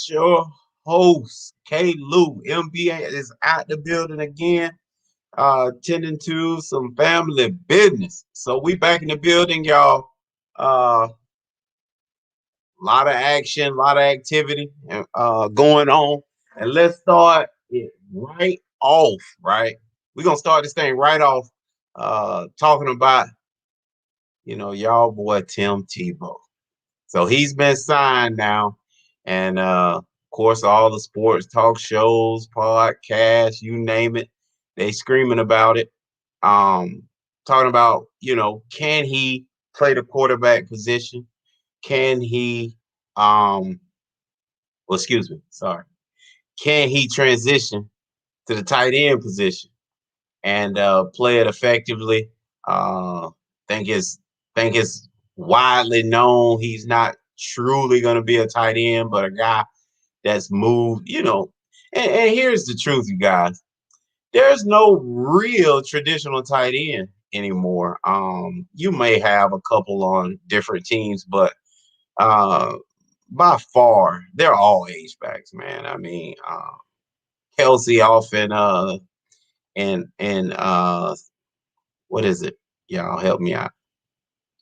Your host, K. Lou, MBA, is out the building again, tending to some family business. So we back in the building, y'all. A lot of action, a lot of activity going on. And let's start it right off, right? We're gonna start this thing right off talking about, y'all boy Tim Tebow. So he's been signed now, and of course, all the sports talk shows, podcasts, you name it, they screaming about it. Um, Talking about, can he play the quarterback position? Can he, well, excuse me, sorry, can he transition to the tight end position and play it effectively? Think it's think it's widely known he's not truly going to be a tight end, but a guy that's moved, And here's the truth, you guys. There's no real traditional tight end anymore. You may have a couple on different teams, but uh, by far, they're all H backs, man. I mean, Kelsey off in what is it? Y'all help me out.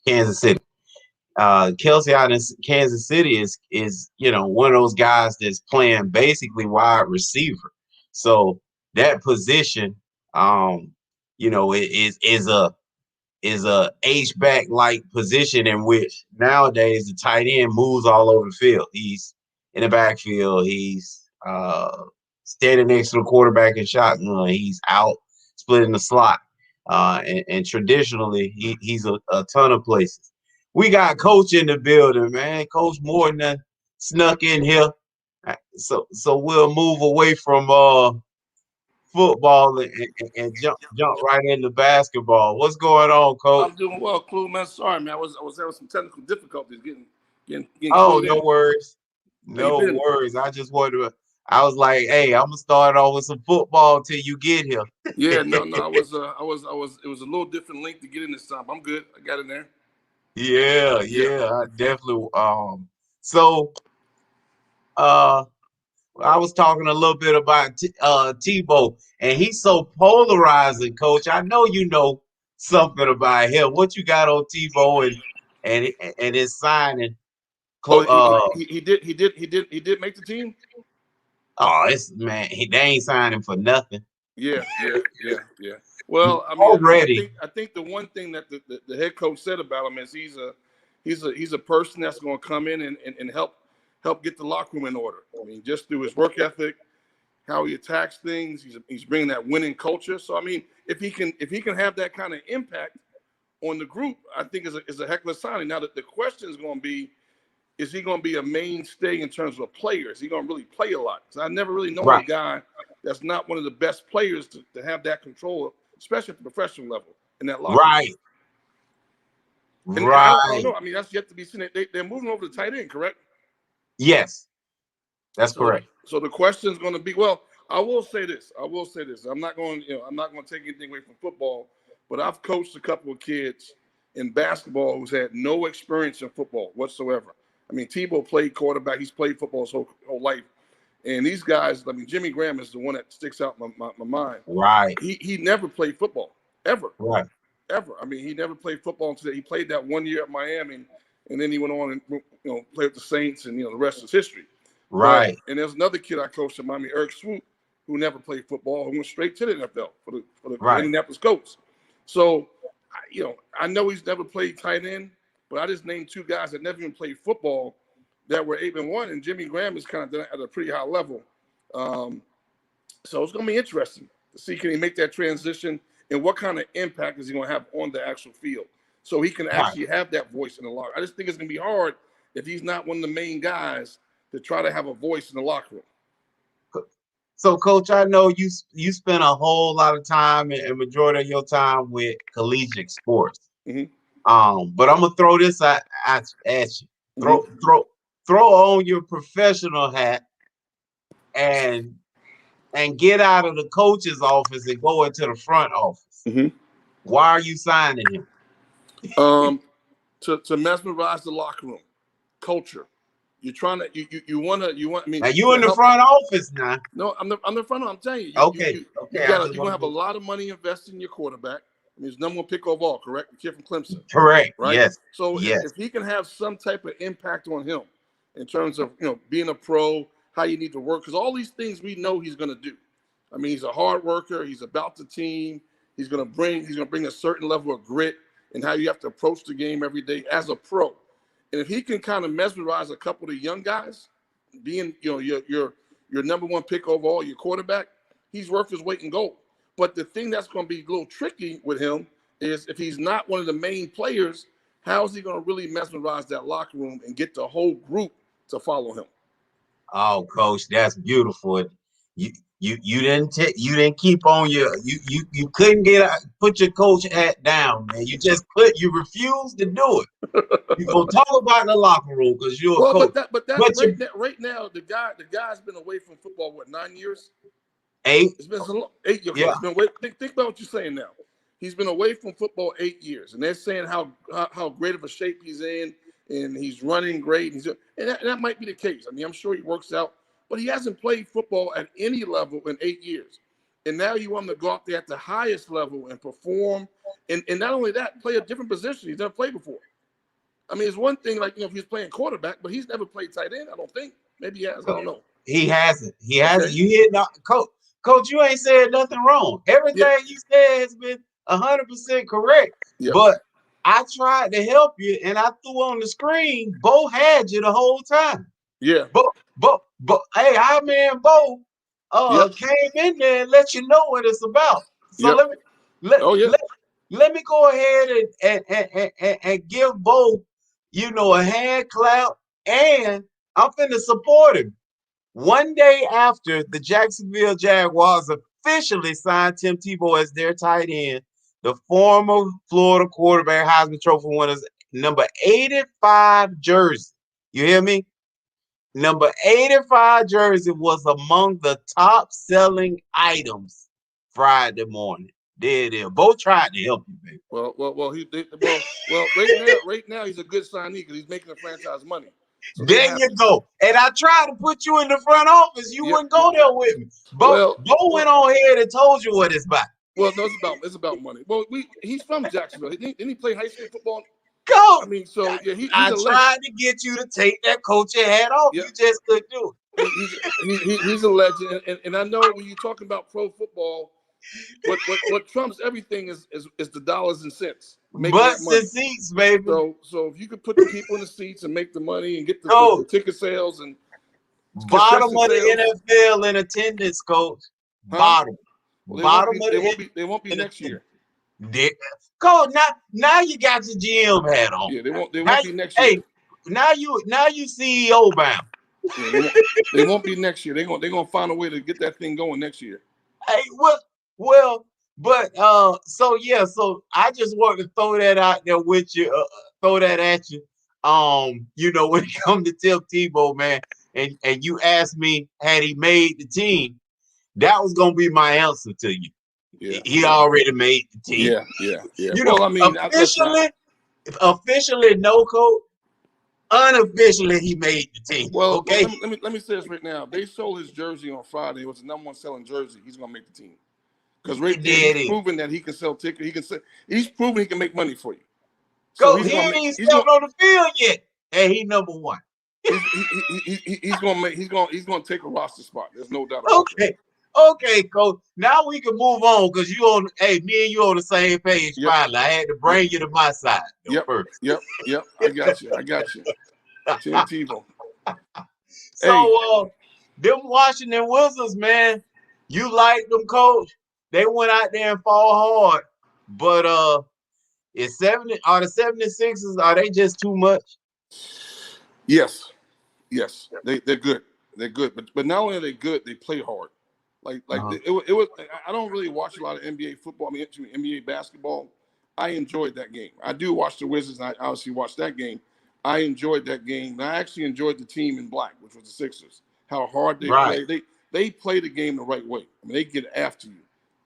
Kansas City. Kelsey out in Kansas City is one of those guys that's playing basically wide receiver. So that position, is a H back like position in which nowadays the tight end moves all over the field. He's in the backfield. He's standing next to the quarterback in shotgun. He's out splitting the slot. And traditionally, he's a ton of places. We got Coach in the building, man. Coach Morton snuck in here. So we'll move away from football and jump right into basketball. What's going on, Coach? I'm doing well, Clue, man. Sorry, man. I was having some technical difficulties getting Oh, clued no in. worries. How you No been? worries. I just wanted to. I was like, hey, I'm gonna start off with some football till you get here. Yeah, no. I was. It was a little different link to get in this time. I'm good. I got in there. Yeah, Yeah. yeah, I definitely. So uh, I was talking a little bit about Tebow, and he's so polarizing, Coach. I know you know something about him. What you got on Tebow and his signing? Oh, Clo- he, he, Uh, he he did he did he did he did make the team. oh, it's man, they ain't signing for nothing Yeah. Well, I mean, I already. think I think the one thing that the head coach said about him is he's a person that's going to come in and help get the locker room in order. I mean, just through his work ethic, how he attacks things. He's bringing that winning culture. So I mean, if he can have that kind of impact on the group, I think is a heck of a signing. Now the question is going to be, is he going to be a mainstay in terms of a player? Is he going to really play a lot? Because I never really known a Right, guy that's not one of the best players to have that control, especially at the professional level in that locker room. right, And I don't right. know. I mean, that's yet to be seen. They're moving over to tight end, correct? Yes, that's So correct. so the question is going to be, well, I will say this. I will say this. I'm not going to take anything away from football, but I've coached a couple of kids in basketball who's had no experience in football whatsoever. I mean, Tebow played quarterback. He's played football his whole life. And these guys, I mean, Jimmy Graham is the one that sticks out in my mind. Right, He never played football, ever, right, ever. I mean, he never played football until he played that 1 year at Miami, and then he went on and played with the Saints, and the rest is history. But right, and there's another kid I coached in Miami, Eric Swoop, who never played football, who went straight to the NFL for the right. Indianapolis Colts. So, I know he's never played tight end, but I just named two guys that never even played football that were 8-1, and Jimmy Graham is kind of done at a pretty high level. Um, so it's going to be interesting to see, can he make that transition, and what kind of impact is he going to have on the actual field, so he can Right. actually have that voice in the locker. I just think it's going to be hard if he's not one of the main guys to try to have a voice in the locker room. So, Coach, I know you spend a whole lot of time and majority of your time with collegiate sports. Mm-hmm. But I'm gonna throw this at you. Throw Mm-hmm. throw throw on your professional hat and get out of the coach's office and go into the front office. Mm-hmm. Why are you signing him? Um, to mesmerize the locker room, culture. You're trying to you want. I mean, Now you in the help. front office now. No, I'm the front. I'm telling you. Okay. You're gonna have a lot of money invested in your quarterback. I mean, he's number one pick overall, correct? The kid from Clemson. Correct. Right. Yes. So yes. if he can have some type of impact on him in terms of being a pro, how you need to work, because all these things we know he's gonna do. I mean, he's a hard worker. He's about the team. He's gonna bring a certain level of grit and how you have to approach the game every day as a pro. And if he can kind of mesmerize a couple of the young guys, being your number one pick overall, your quarterback, he's worth his weight in gold. But the thing that's going to be a little tricky with him is if he's not one of the main players, how is he going to really mesmerize that locker room and get the whole group to follow him? Oh, Coach, that's beautiful. You didn't keep on you couldn't put your coach hat down, man. You refused to do it. You gonna talk about the locker room because you're a coach. Right now, the guy's been away from football 9 years? 8. It's been so long. 8 years. Yeah. It's been think about what you're saying now. He's been away from football 8 years, and they're saying how great of a shape he's in, and he's running great. And that might be the case. I mean, I'm sure he works out, but he hasn't played football at any level in 8 years. And now you want him to go out there at the highest level and perform, and not only that, play a different position he's never played before. I mean, it's one thing if he's playing quarterback, but he's never played tight end. I don't think. Maybe he has. I don't know. He hasn't. Okay. You hear Coach? You ain't said nothing wrong. Everything you said has been 100% correct. Yeah. But I tried to help you, and I threw on the screen. Bo had you the whole time. Yeah. But hey, our man Bo came in there and let you know what it's about. So let me go ahead and give Bo, a hand clap, and I'm finna support him. One day after the Jacksonville Jaguars officially signed Tim Tebow as their tight end, the former Florida quarterback, Heisman Trophy winners, number 85 jersey. You hear me? Number 85 jersey was among the top selling items Friday morning. There it is. Both tried to help you, baby. Well, right now he's a good signee because he's making the franchise money. So there you go. And I tried to put you in the front office. You wouldn't go there with me. Bo went on ahead and told you what it's about. Well, no, it's about money. Well, he's from Jacksonville. Didn't he play high school football? Go. I mean, so he's I tried to get you to take that coaching hat off. You just couldn't do it. He's a legend, and I know when you're talking about pro football, what trumps everything is the dollars and cents. Butts and seats, baby. So if you could put the people in the seats and make the money and get the ticket sales and bottom of the NFL in attendance, Coach. Bottom. Well, they won't be next year. Coach, now you got your GM hat on. Yeah, they won't be next year. Hey, now you CEO bound. Yeah, they won't be next year. They're gonna find a way to get that thing going next year. Hey, but so I just wanted to throw that out there with you, throw that at you. When it comes to Tim Tebow, man, and you asked me had he made the team, that was gonna be my answer to you. Yeah. He already made the team. Yeah. Officially no, Coach. Unofficially, he made the team. Well, okay. Let me say this right now. They sold his jersey on Friday. It was the number one selling jersey. He's gonna make the team because he's proven that he can sell tickets. He's proven he can make money for you. So he ain't stepped on the field yet, and he number one. He's gonna take a roster spot. There's no doubt about it. Okay, Coach. Now we can move on because me and you on the same page. Yep. Finally, I had to bring you to my side. First. Yep. I got you. Tim Tebow. So, them Washington Wizards, man, you like them, Coach? They went out there and fought hard, but are the 76ers? Are they just too much? Yes, they're good. They're good, but not only are they good, they play hard. It was. I don't really watch a lot of NBA football. I mean, NBA basketball. I enjoyed that game. I do watch the Wizards. And I obviously watched that game. I enjoyed that game. And I actually enjoyed the team in black, which was the Sixers. How hard they play. They play the game the right way. I mean, they get after you.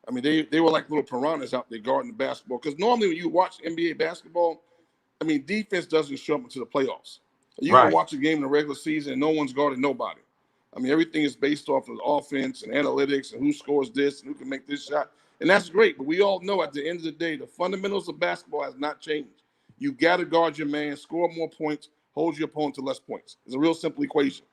I mean, they were like little piranhas out there guarding the basketball. Because normally when you watch NBA basketball, I mean, defense doesn't show up until the playoffs. You can Right. watch a game in the regular season and no one's guarding nobody. I mean, everything is based off of offense and analytics and who scores this and who can make this shot. And that's great. But we all know at the end of the day, the fundamentals of basketball has not changed. You got to guard your man, score more points, hold your opponent to less points. It's a real simple equation.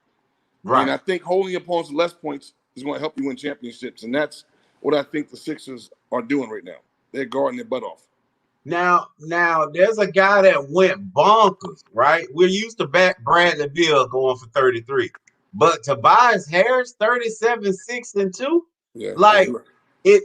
Right. And I think holding your opponents to less points is going to help you win championships. And that's what I think the Sixers are doing right now. They're guarding their butt off. Now, there's a guy that went bonkers, right? We're used to Bradley Beal going for 33. But Tobias Harris, 37, 6 and 2. Yeah. Like,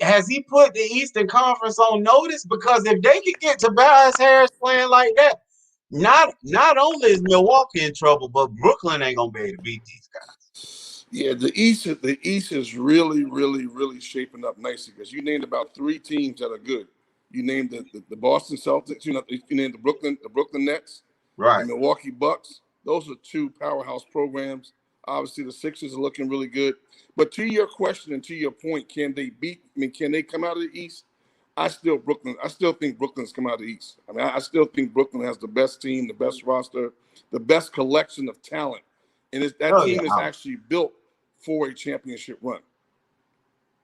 has he put the Eastern Conference on notice? Because if they could get Tobias Harris playing like that, not only is Milwaukee in trouble, but Brooklyn ain't gonna be able to beat these guys. Yeah, the East is really, really, really shaping up nicely because you named about 3 teams that are good. You named the Boston Celtics. You named the Brooklyn Nets, Right. the Milwaukee Bucks. Those are 2 powerhouse programs. Obviously, the Sixers are looking really good. But to your question and to your point, can they come out of the East? I still think Brooklyn's come out of the East. I mean, I still think Brooklyn has the best team, the best roster, the best collection of talent, and that team is actually built for a championship run.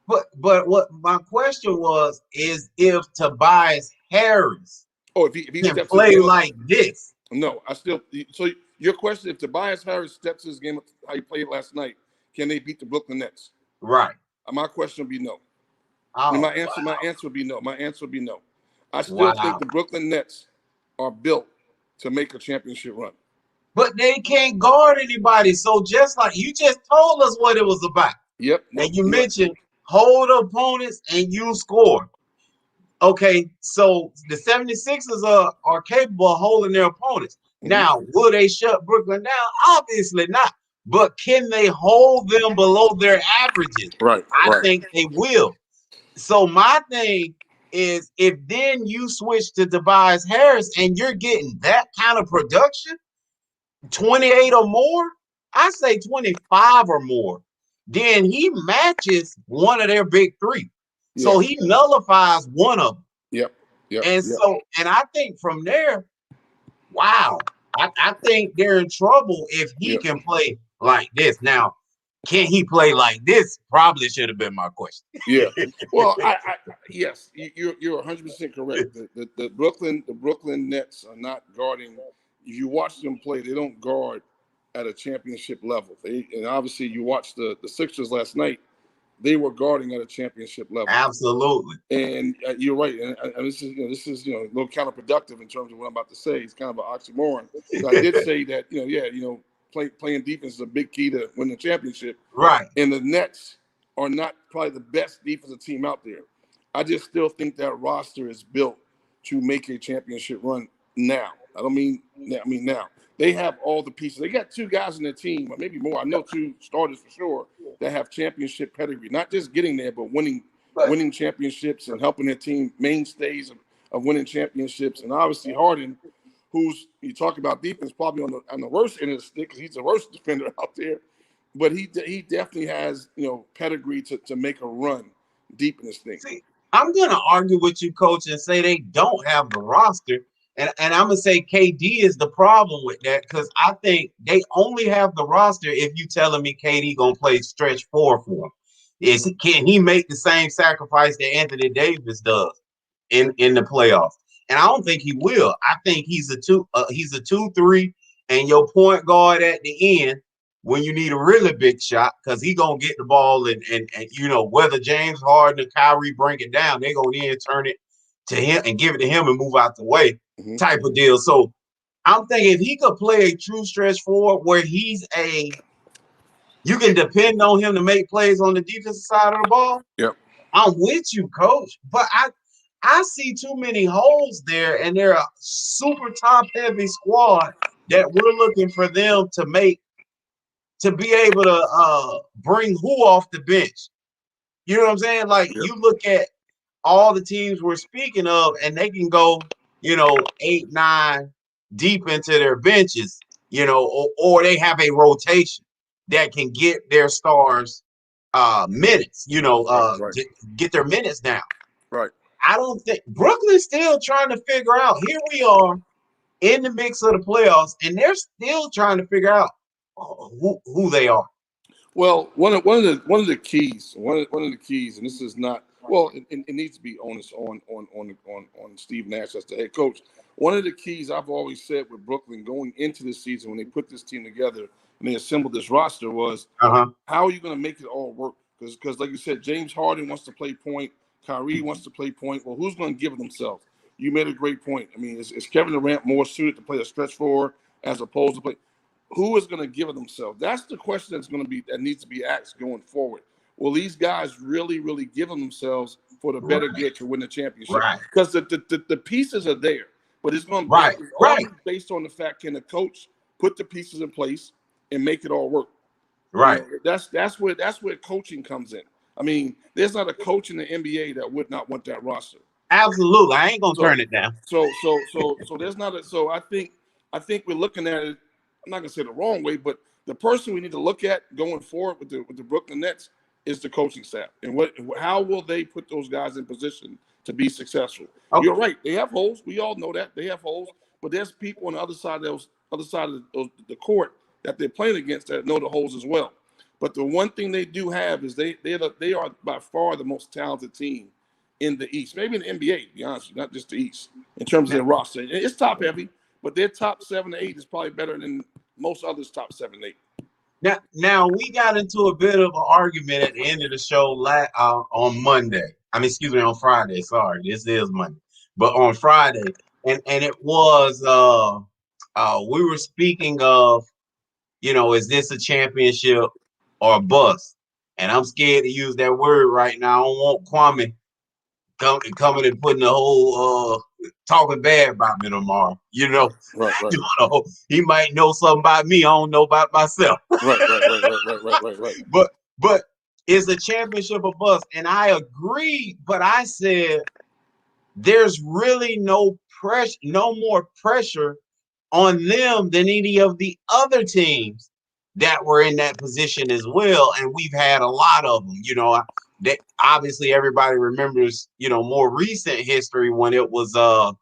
But what my question is if Tobias Harris if he can play like this. No, so your question, if Tobias Harris steps his game up how he played last night, can they beat the Brooklyn Nets? Right. My question would be no. Oh, my answer would be no. My answer would be no. I still think the Brooklyn Nets are built to make a championship run. But they can't guard anybody. So just like you just told us what it was about. Yep. And you mentioned hold opponents and you score. Okay, so the 76ers are capable of holding their opponents. Mm-hmm. Now, will they shut Brooklyn down? Obviously not. But can they hold them below their averages? Right. I think they will. So my thing is if then you switch to Tobias Harris and you're getting that kind of production, 28 or more, I say 25 or more, then he matches one of their big 3. Yeah. So he nullifies one of them. Yep. And I think from there, wow, I think they're in trouble if he can play like this. Now, can he play like this? Probably should have been my question. Yeah. Well, yes, you're 100% correct. The Brooklyn Nets are not guarding. If you watch them play, they don't guard at a championship level. And obviously, you watched the Sixers last night. They were guarding at a championship level. Absolutely. And you're right. And this is a little counterproductive in terms of what I'm about to say. It's kind of an oxymoron. So I did say that playing defense is a big key to winning the championship. Right. And the Nets are not probably the best defensive team out there. I just still think that roster is built to make a championship run now. I mean now. They have all the pieces. They got 2 guys in their team, or maybe more. I know 2 starters for sure that have championship pedigree. Not just getting there, but winning championships and helping their team mainstays of winning championships. And obviously Harden, who's, you talk about defense, probably on the worst end of the stick because he's the worst defender out there. But he definitely has pedigree to make a run deep in this thing. See, I'm gonna argue with you, Coach, and say they don't have the roster. And I'm gonna say KD is the problem with that because I think they only have the roster if you telling me KD gonna play stretch 4 for him. Can he make the same sacrifice that Anthony Davis does in the playoffs? And I don't think he will. I think he's a 2-3, and your point guard at the end when you need a really big shot because he gonna get the ball and whether James Harden or Kyrie bring it down, they gonna then turn it to him and give it to him and move out the way. Mm-hmm. Type of deal. So I'm thinking if he could play a true stretch 4 where you can depend on him to make plays on the defensive side of the ball. Yep. I'm with you, Coach. But I see too many holes there, and they're a super top-heavy squad that we're looking for them to be able to bring who off the bench. You know what I'm saying? Like You look at all the teams we're speaking of, and they can go 8, 9 deep into their benches, or they have a rotation that can get their stars minutes, to get their minutes down. Right. I don't think Brooklyn's still trying to figure out. Here we are, in the mix of the playoffs, and they're still trying to figure out who they are. Well, one of the keys, and this is not well, it needs to be onus on Steve Nash as the head coach. One of the keys I've always said with Brooklyn going into the season when they put this team together and they assembled this roster was how are you going to make it all work? Because like you said, James Harden wants to play point, Kyrie wants to play point. Well, who's going to give it themselves? You made a great point. I mean, is Kevin Durant more suited to play a stretch forward as opposed to play? Who is going to give it themselves? That's the question that needs to be asked going forward. Will these guys really, really give them themselves for the better get to win the championship? Because the pieces are there, but it's going to be always based on the fact, can the coach put the pieces in place and make it all work? Right. You know, that's where coaching comes in. I mean, there's not a coach in the NBA that would not want that roster. Absolutely, I ain't gonna turn it down. So there's not a. So I think we're looking at it. I'm not gonna say the wrong way, but the person we need to look at going forward with the Brooklyn Nets is the coaching staff, and how will they put those guys in position to be successful? Okay. You're right; they have holes. We all know that they have holes, but there's people on the other side of the court that they're playing against that know the holes as well. But the one thing they do have is they are by far the most talented team in the East, maybe in the NBA, to be honest with you, not just the East, in terms of their roster. It's top heavy, but their top 7 to 8 is probably better than most others' top 7 to 8. Now we got into a bit of an argument at the end of the show on Monday. On Friday. Sorry, this is Monday, but on Friday, and it was we were speaking of, is this a championship or a bust? And I'm scared to use that word right now. I don't want Kwame coming and putting the whole talking bad about me tomorrow. Right. He might know something about me I don't know about myself. Right. But is a championship a bust? And I agree, but I said there's really no more pressure on them than any of the other teams that were in that position as well. And we've had a lot of them, obviously everybody remembers, more recent history when it was the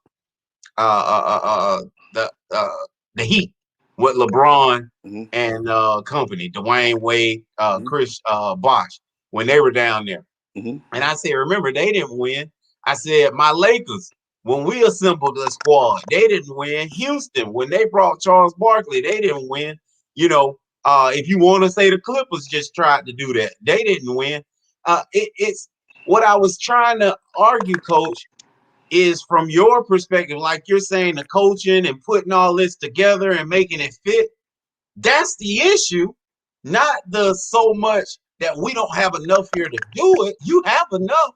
Heat with LeBron and company, Dwayne Wade, Chris Bosh, when they were down there. And I said, remember, they didn't win. I said, my Lakers, when we assembled the squad, they didn't win. Houston, when they brought Charles Barkley, they didn't win. If you want to say the Clippers just tried to do that, they didn't win. It's what I was trying to argue, Coach, is from your perspective, like you're saying, the coaching and putting all this together and making it fit. That's the issue, not the so much that we don't have enough here to do it. You have enough,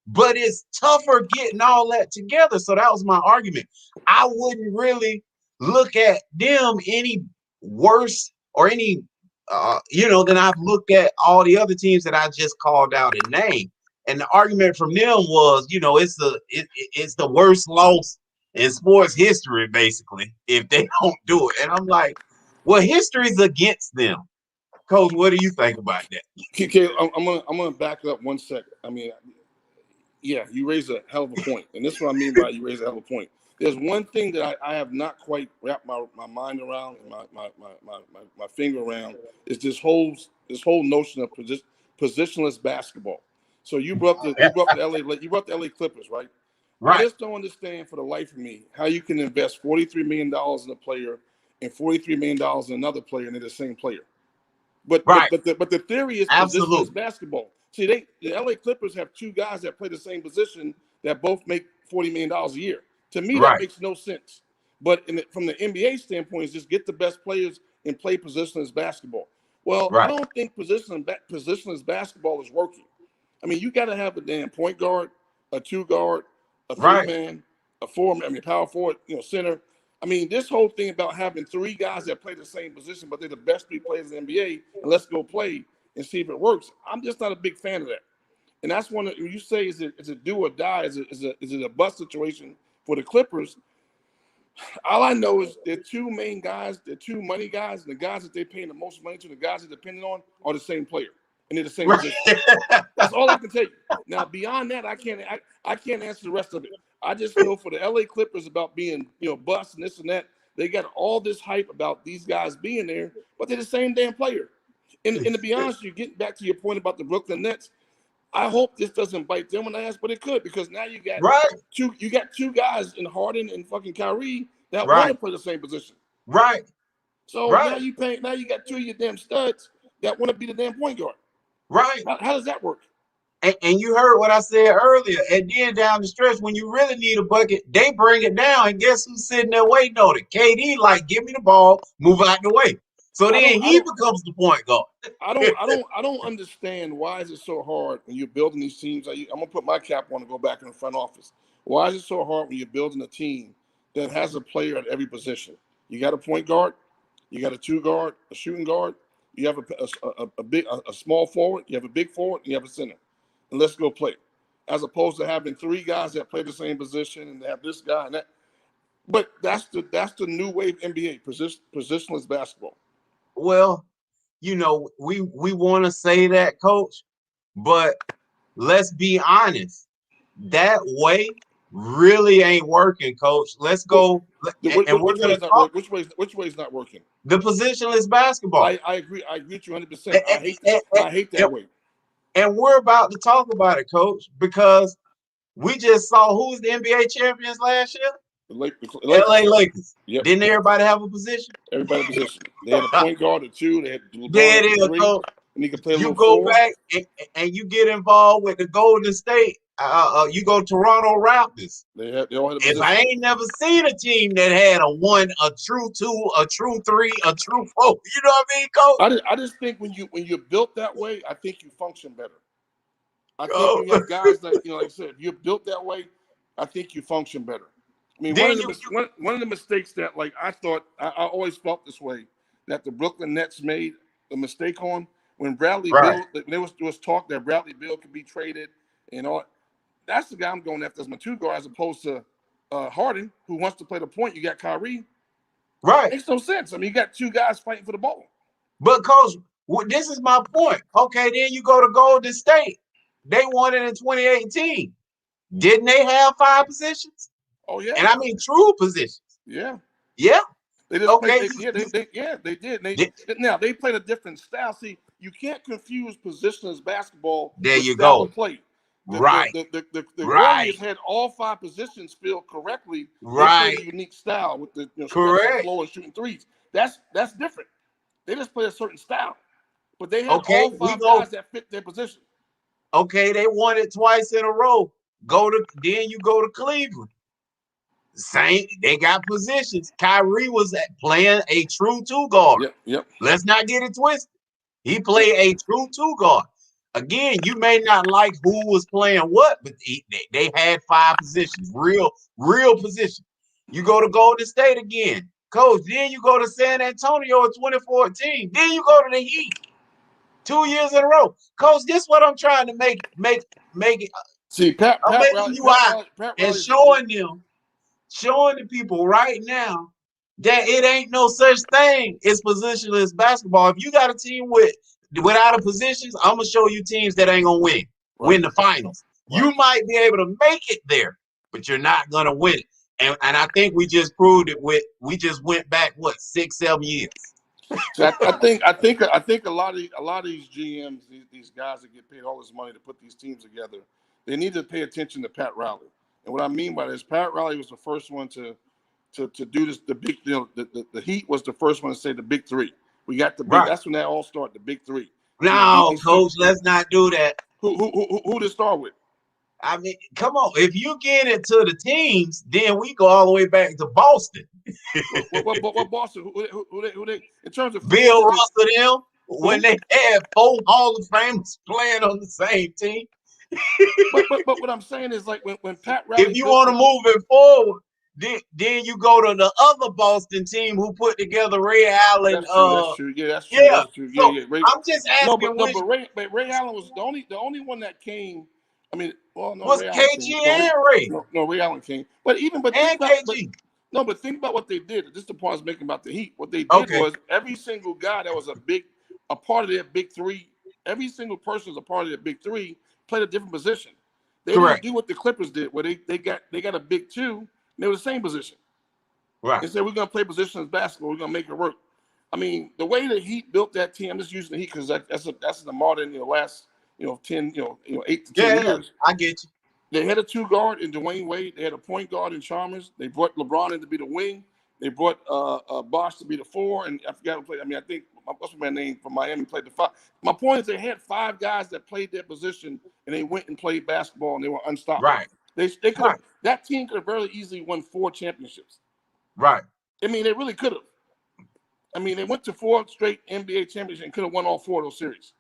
but it's tougher getting all that together. So that was my argument. I wouldn't really look at them any worse or any then I've looked at all the other teams that I just called out and named. And the argument from them was, it's the worst loss in sports history, basically, if they don't do it. And I'm like, well, history's against them. Coach, what do you think about that? Okay, I'm gonna back up 1 second. I mean, yeah, you raise a hell of a point, and this is what I mean by you raise a hell of a point. There's one thing that I have not quite wrapped my mind around and my finger around is this whole notion of positionless basketball. So you brought the LA Clippers, right? Right. I just don't understand for the life of me how you can invest $43 million in a player and $43 million in another player and they're the same player. But the theory is positionless basketball. See, the LA Clippers have 2 guys that play the same position that both make $40 million a year. To me, that makes no sense. But from the NBA standpoint, is just get the best players and play positionless basketball. Well, I don't think positionless basketball is working. I mean, you got to have a damn point guard, a 2 guard, a 3-man, a 4-man, power forward, center. I mean, this whole thing about having 3 guys that play the same position, but they're the best 3 players in the NBA, and let's go play and see if it works. I'm just not a big fan of that. And that's when you say, is it do or die? Is it a bust situation for the Clippers? All I know is their 2 main guys, their 2 money guys, and the guys that they're paying the most money to, the guys they're depending on, are the same player. And they're the same position. That's all I can tell you. Now, beyond that, I can't answer the rest of it. I just know for the LA Clippers about being, bust and this and that, they got all this hype about these guys being there, but they're the same damn player. And to be honest, you getting back to your point about the Brooklyn Nets, I hope this doesn't bite them in the ass, but it could, because now you got two guys in Harden and fucking Kyrie that want to play the same position. Right. So now you got two of your damn studs that want to be the damn point guard. Right. How does that work? And you heard what I said earlier. And then down the stretch, when you really need a bucket, they bring it down. And guess who's sitting there waiting on it? KD, like, give me the ball, move out the way. So then he becomes the point guard. I don't understand why is it so hard when you're building these teams. I'm gonna put my cap on and go back in the front office. Why is it so hard when you're building a team that has a player at every position? You got a point guard, you got a two guard, a shooting guard, you have a small forward, you have a big forward, and you have a center. And let's go play. As opposed to having three guys that play the same position and have this guy and that. But that's the new wave NBA, positionless basketball. Well, we want to say that, Coach, but let's be honest. That way really ain't working, Coach. Let's go. Which way is not working? The positionless basketball. I agree. I agree with you 100%. I hate that way. And we're about to talk about it, Coach, because we just saw who was the NBA champions last year? The LA Lakers. Yep. Didn't everybody have a position? Everybody position. They had a point guard or two. They had there it is, Coach. And he could play you go back and you get involved with the Golden State. You go Toronto Raptors. They all had a position. If I ain't never seen a team that had a true 2, a true 3, a true 4. You know what I mean, Coach? I just think when you're built that way, I think you function better. I think when you have guys that, like I said, if you're built that way, I think you function better. I mean, one of the mistakes that, like, I always felt this way, that the Brooklyn Nets made a mistake on when Bradley Beal, there was talk that Bradley Beal could be traded and all. That's the guy I'm going after as my two guard, as opposed to Harden, who wants to play the point. You got Kyrie. Right. It makes no sense. I mean, you got two guys fighting for the ball. But, Coach, this is my point. Okay, then you go to Golden State. They won it in 2018. Didn't they have 5 positions? Oh, yeah. And I mean true positions. Yeah. Yeah. They just they did. Now, they played a different style. See, you can't confuse positionless basketball with style of play. The Warriors had all 5 positions filled correctly. They played a unique style with the flow and shooting threes. That's different. They just play a certain style. But they had all 5 guys that fit their position. Okay, they won it twice in a row. Then you go to Cleveland. Same, they got positions. Kyrie was playing a true 2 guard. Yep. Let's not get it twisted. He played a true 2 guard. Again, you may not like who was playing what, but they had 5 positions, real positions. You go to Golden State again, Coach. Then you go to San Antonio in 2014. Then you go to the Heat. 2 years in a row, Coach. This is what I'm trying to make it. See, I'm making you out and showing the people right now that it ain't no such thing as positionless basketball. If you got a team without a positions, I'm gonna show you teams that ain't gonna win the finals. You might be able to make it there, but you're not gonna win it. And I think we just proved it we just went back 6-7 years. So I think a lot of these GMs, these guys that get paid all this money to put these teams together, they need to pay attention to Pat Riley. And what I mean by this, Pat Riley was the first one to do this. The big deal. The Heat was the first one to say the big 3. We got the big. Right. That's when they all start, the big 3. No, Coach, let's not do that. Who to start with? I mean, come on. If you get into the teams, then we go all the way back to Boston. what Boston? Who they? In terms of Bill Russell, them when they had 4 Hall of Famers playing on the same team. but what I'm saying is, like, when Pat Riley, if you want to move it forward, then you go to the other Boston team who put together Ray Allen. That's true. Yeah, that's true. Yeah. That's true. Yeah, yeah. I'm just asking. But Ray Allen was the only one that came. I mean, well, no, was KG and Ray. No, Ray Allen came. But KG. But think about what they did. This is the point I was making about the Heat. What they did was every single guy that was a part of their big 3. Every single person was a part of their big 3. Played a different position. They didn't Correct. do what the Clippers did, where they got a big two, and they were the same position. Right. They said we're gonna play positions basketball, we're gonna make it work. I mean, the way the Heat built that team, I'm just using the Heat because that's the modern, last 10, 8 to 10 Yeah, years. I get you. They had a two guard in Dwayne Wade. They had a point guard in Chalmers. They brought LeBron in to be the wing. They brought Bosh to be the four, and I forgot who played. I mean, I think what's my name from Miami played the five. My point is, they had 5 guys that played their position, and they went and played basketball, and they were unstoppable. Right. They could have Right. that team could have very easily won 4 championships. Right. I mean, they really could have. I mean, they went to 4 straight NBA championships and could have won all 4 of those series.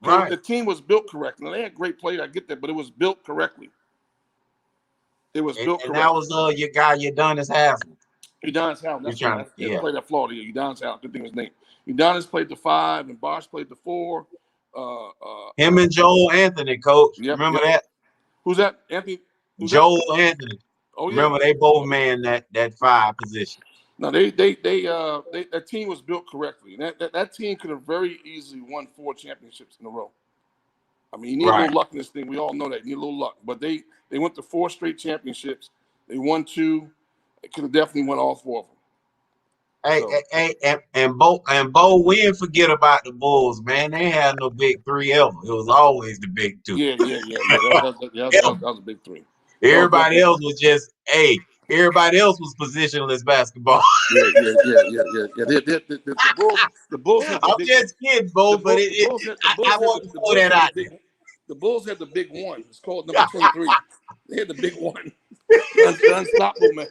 Right. The team was built correctly. Now, they had great players, I get that, but it was built correctly. It was built correctly. And that was your guy, Udonis Haslem. Udonis Haslem. That's right. Yeah. Played at Florida. Udonis Haslem. Good thing his name. Udonis played the 5, and Bosh played the 4. Him and Joel Anthony, coach. Yep, Remember that? Who's that? Anthony? Joel Anthony. Oh yeah. Remember, they both man that 5 position. No, that team was built correctly. And that team could have very easily won 4 championships in a row. I mean, you need a little luck in this thing. We all know that. You need a little luck. But they went to 4 straight championships. They won 2. They could have definitely won all 4 of them. And Bo, we didn't forget about the Bulls, man. They had no big 3 ever. It was always the big 2. Yeah. That was a big 3. Everybody else was just everybody else was positionless basketball. Yeah. The Bulls. I'm just kidding, Bo, but I want to throw that out there. The Bulls had the big 1. It's called number 23. They had the big 1. Unstoppable, man.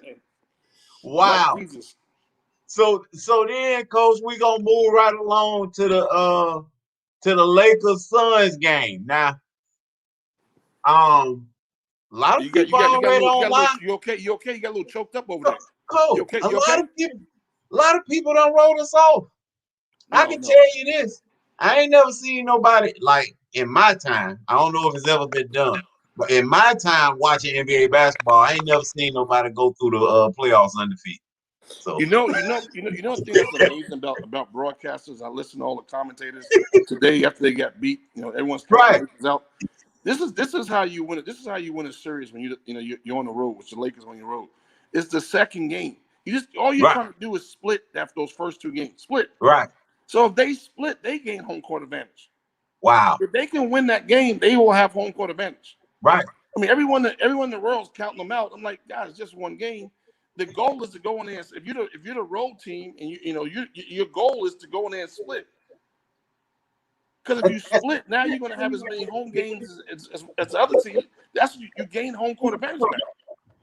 Wow. Like Jesus. So then, Coach, we gonna move right along to the Lakers Suns game. Now, a lot of people already online. You okay? You got a little choked up over there. Coach, You okay? A lot of people don't roll us off. I can tell you this. I ain't never seen nobody like in my time. I don't know if it's ever been done, but in my time watching NBA basketball, I ain't never seen nobody go through the playoffs undefeated. So you know the thing that's amazing about broadcasters. I listen to all the commentators today after they got beat. Everyone's out. This is how you win it. This is how you win a series when you're on the road with the Lakers on your road. It's the second game. All you're trying to do is split after those first 2 games. Split. Right. So if they split, they gain home court advantage. Wow. If they can win that game, they will have home court advantage. Right. I mean, everyone in the world's counting them out. I'm like, guys, it's just 1 game. The goal is to go in there. If you're the road team and your goal is to go in there and split. Because if you split, now you're going to have as many home games as the other team. That's you gain home court advantage now.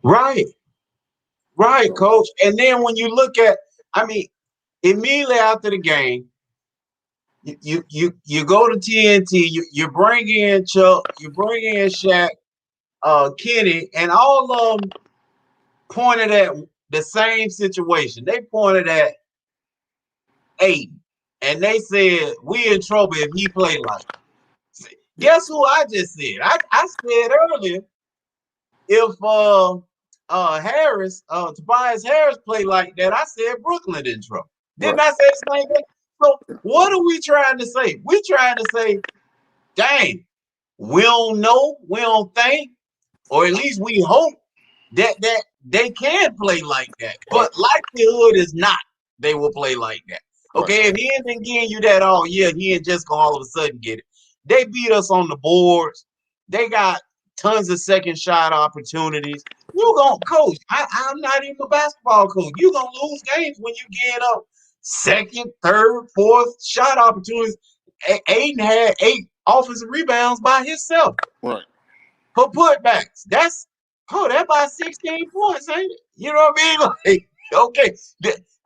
Right, Coach. And then when you look at, immediately after the game, you go to TNT, you bring in Chuck, you bring in Shaq, Kenny, and all of them pointed at the same situation. They pointed at Aiden, and they said, we in trouble if he play like that. Guess who I just said? I said earlier, if Tobias Harris played like that, I said Brooklyn in trouble. Didn't I say the same thing? So what are we trying to say? We're trying to say, dang, we don't know, we don't think, or at least we hope that they can play like that. But likelihood is not they will play like that. Okay, if he ain't been getting you that all year, he ain't just gonna all of a sudden get it. They beat us on the boards. They got tons of second shot opportunities. You gonna coach. I'm not even a basketball coach. You gonna lose games when you get up second, third, fourth shot opportunities. Aiden had 8 offensive rebounds by himself. Right. For putbacks. That's by 16 points, ain't it? You know what I mean? Like, okay,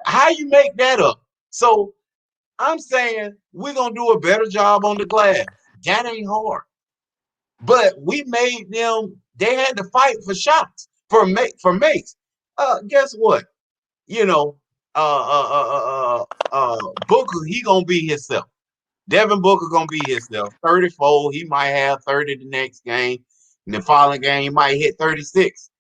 how you make that up? So I'm saying we're gonna do a better job on the glass. That ain't hard. But we made them, they had to fight for shots, for makes. Guess what? Booker, he gonna be himself. Devin Booker gonna be himself. 34, he might have 30 the next game. In the following game, he might hit 36.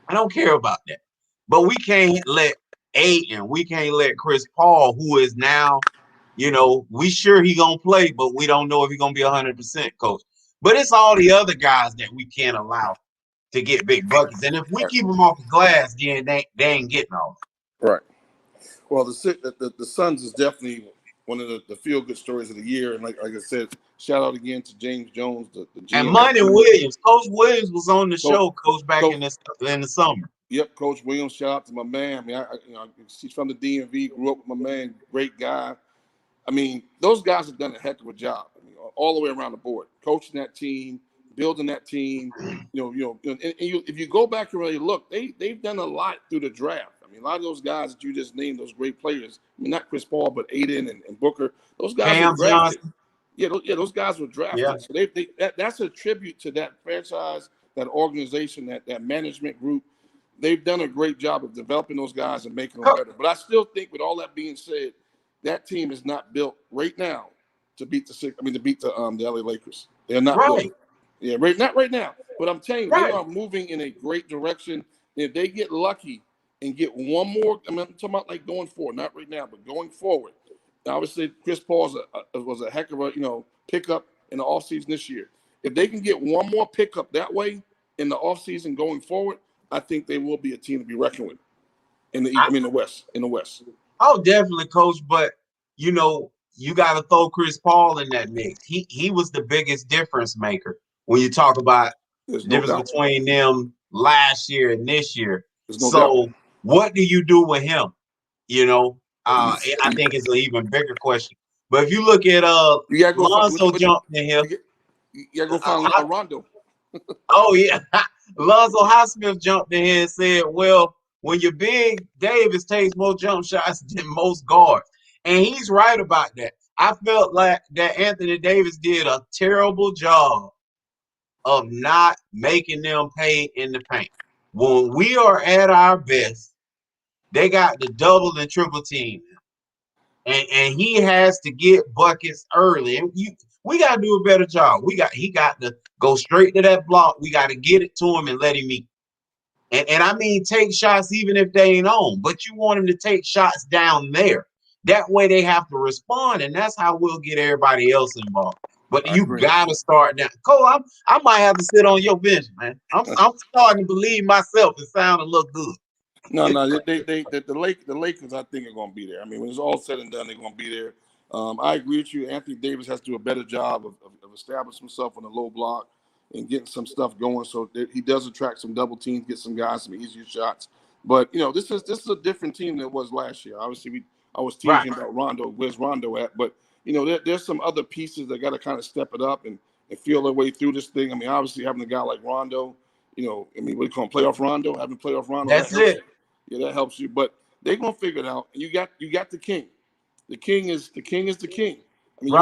I don't care about that. But we can't let Aiden, we can't let Chris Paul, who is now, we sure he gonna play, but we don't know if he's gonna be 100%, coach. But it's all the other guys that we can't allow to get big buckets. And if we Right. keep them off the glass, then they ain't getting off. Right. Well, the Suns is definitely one of the feel good stories of the year. And like I said, shout out again to James Jones, the And GM. Monty Williams, Coach Williams was on the Coach, show, Coach, back Coach, in the summer. Yep, Coach Williams. Shout out to my man. I mean, he's from the DMV. Grew up with my man. Great guy. I mean, those guys have done a heck of a job. I mean, all the way around the board, coaching that team, building that team. If you go back and really look, they've done a lot through the draft. I mean, a lot of those guys that you just named, those great players. I mean, not Chris Paul, but Aiden and Booker. Those guys Cam were drafted. Johnson. Those guys were drafted. Yeah. So that's a tribute to that franchise, that organization, that management group. They've done a great job of developing those guys and making them better. But I still think, with all that being said, that team is not built right now to beat the LA Lakers. They're not built. Yeah, not right now. But I'm telling you, they are moving in a great direction. If they get lucky and get one more, I'm talking about like going forward, not right now, but going forward. Obviously, Chris Paul was a heck of a pickup in the offseason this year. If they can get one more pickup that way in the offseason going forward, I think they will be a team to be reckoned with in the West. In the West. Oh, definitely, Coach. But you got to throw Chris Paul in that mix. He was the biggest difference maker when you talk about the difference between them last year and this year. What do you do with him? I think it's an even bigger question. But if you look at Lonzo jumped in here. You gotta go find Rondo. Oh yeah, Lonzo Highsmith jumped in here and said, "Well, when you're big, Davis takes more jump shots than most guards," and he's right about that. I felt like that Anthony Davis did a terrible job of not making them pay in the paint. When we are at our best, they got the double and triple team. And he has to get buckets early. And we got to do a better job. He got to go straight to that block. We got to get it to him and let him eat. And I mean, take shots even if they ain't on. But you want him to take shots down there. That way they have to respond, and that's how we'll get everybody else involved. But you got to start now. Cole, I might have to sit on your bench, man. I'm starting to believe myself. It sounded look good. No, the Lakers, I think, are going to be there. I mean, when it's all said and done, they're going to be there. I agree with you. Anthony Davis has to do a better job of establishing himself on the low block and getting some stuff going, so that he does attract some double teams, get some guys some easier shots. But this is a different team than it was last year. Obviously, I was teasing about Rondo. Where's Rondo at? But there's some other pieces that got to kind of step it up and feel their way through this thing. I mean, obviously having a guy like Rondo, what do you call him, playoff Rondo? Having playoff Rondo. That's it. Yeah, that helps you. But they're gonna figure it out. You got the king. The king is the king. I mean,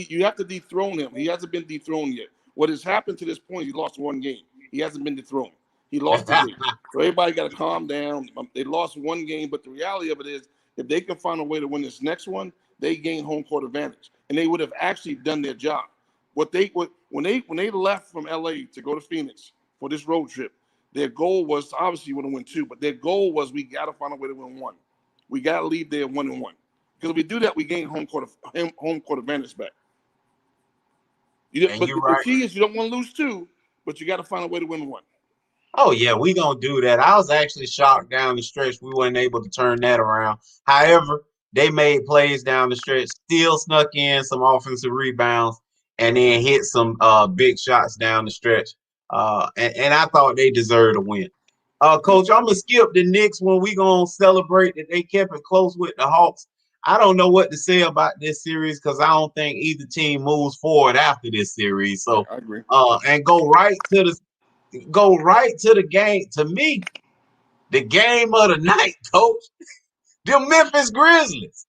you have to dethrone him. He hasn't been dethroned yet. What has happened to this point? He lost one game. He hasn't been dethroned. He lost the game. So everybody got to calm down. They lost one game, but the reality of it is, if they can find a way to win this next one, they gain home court advantage, and they would have actually done their job. When they left from LA to go to Phoenix for this road trip, their goal was to obviously want to win two, but their goal was, we got to find a way to win one. We got to leave there 1-1. Because if we do that, we gain home court advantage back. The key is, you don't want to lose two, but you got to find a way to win one. Oh, yeah, we going to do that. I was actually shocked down the stretch. We weren't able to turn that around. However, they made plays down the stretch, still snuck in some offensive rebounds, and then hit some big shots down the stretch. And I thought they deserved a win. Coach, I'm going to skip the Knicks when we going to celebrate that they kept it close with the Hawks. I don't know what to say about this series because I don't think either team moves forward after this series. So, I agree. And go right to the game. To me, the game of the night, Coach. The Memphis Grizzlies